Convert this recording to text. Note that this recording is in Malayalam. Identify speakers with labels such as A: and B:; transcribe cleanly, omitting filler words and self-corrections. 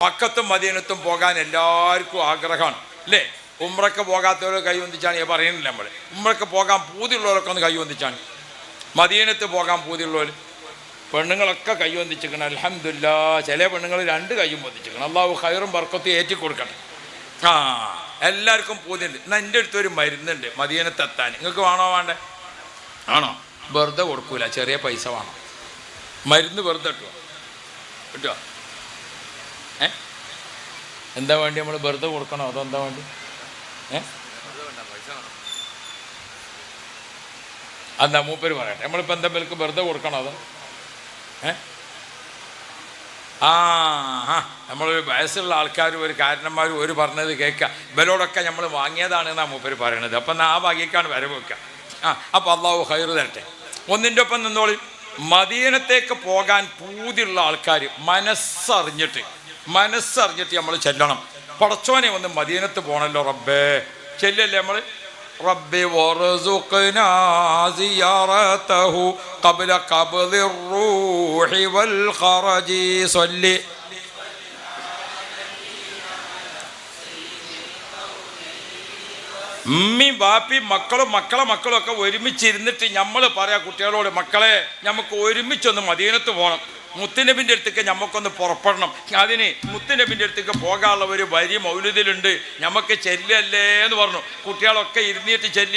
A: മക്കത്തും മദീനത്തും പോകാൻ എല്ലാവർക്കും ആഗ്രഹമാണ് അല്ലേ? ഉംറയ്ക്ക് പോകാത്തവർ കൈവന്തിച്ചാണ് ഞാൻ പറയുന്നില്ല. നമ്മൾ ഉംറയ്ക്ക് പോകാൻ പൂതിയുള്ളവരൊക്കെ ഒന്ന് കൈവന്തിച്ചാണ്. മദീനത്ത് പോകാൻ പൂതിയുള്ളവർ പെണ്ണുങ്ങളൊക്കെ കൈവന്തിച്ചിരിക്കണം. അൽഹംദുലില്ലാഹ്. ചില പെണ്ണുങ്ങൾ 2 കൈയും വന്ദിച്ചിരിക്കണം. അള്ളാഹു ഖൈറും ബർക്കത്തും ഏറ്റി കൊടുക്കട്ടെ. എല്ലാവർക്കും പൂതിയുണ്ട്. എന്നാൽ എൻ്റെ അടുത്തൊരു മരുന്നുണ്ട് മദീനത്തെത്താൻ. നിങ്ങൾക്ക് വേണോ വേണ്ടേ? ആണോ? വെറുതെ കൊടുക്കൂല, ചെറിയ പൈസ വേണം. മരുന്ന് വെറുതെ കിട്ടുമോ? എന്താ വേണ്ടി? നമ്മൾ വെറുതെ കൊടുക്കണോ അതോ എന്താ വേണ്ടി? എന്താ മൂപ്പര് പറയട്ടെ. നമ്മളിപ്പോൾ എന്താ വിലക്ക് വെറുതെ കൊടുക്കണോ അതോ? നമ്മളൊരു വയസ്സുള്ള ആൾക്കാരും ഒരു കാരണന്മാരും ഒരു പറഞ്ഞത് കേൾക്കുക. ഇവരോടൊക്കെ നമ്മൾ വാങ്ങിയതാണെന്നാണ് മൂപ്പര് പറയണത്. അപ്പം ആ ഭാഗ്യക്കാണ് വരവ് വെക്കുക. അപ്പം അള്ളാഹു ഖൈറ് തരട്ടെ. ഒന്നിൻ്റെ ഒപ്പം നിന്നോളി. മദീനത്തേക്ക് പോകാൻ പൂതിയുള്ള ആൾക്കാർ മനസ്സറിഞ്ഞിട്ട് നമ്മൾ ചെല്ലണം. പടച്ചോനെ ഒന്ന് മദീനത്ത് പോകണല്ലോ റബ്ബേ. ചെല്ലല്ലേ നമ്മൾ? റബ്ബി വറസുഖ്നാ സിയാറതഹു ഖബ്ല ഖബ്ദിർ റൂഹി വൽ ഖറജി സ്വല്ലി. ഉമ്മി ബാപ്പി മക്കളും മക്കളും ഒക്കെ ഒരുമിച്ചിരുന്നിട്ട് നമ്മൾ പറയാം കുട്ടികളോട്, മക്കളെ നമുക്ക് ഒരുമിച്ചൊന്ന് മദീനത്ത് പോകണം. മുത്തുനബിൻ്റെ അടുത്തേക്ക് നമുക്കൊന്ന് പുറപ്പെടണം. അതിന് മുത്തുനബിൻ്റെ അടുത്തേക്ക് പോകാനുള്ള ഒരു വരി മൗലിദിലുണ്ട്. നമുക്ക് ചെല്ലല്ലേ എന്ന് പറഞ്ഞു. കുട്ടികളൊക്കെ ഇരുന്നിട്ട് ചെല്ലി.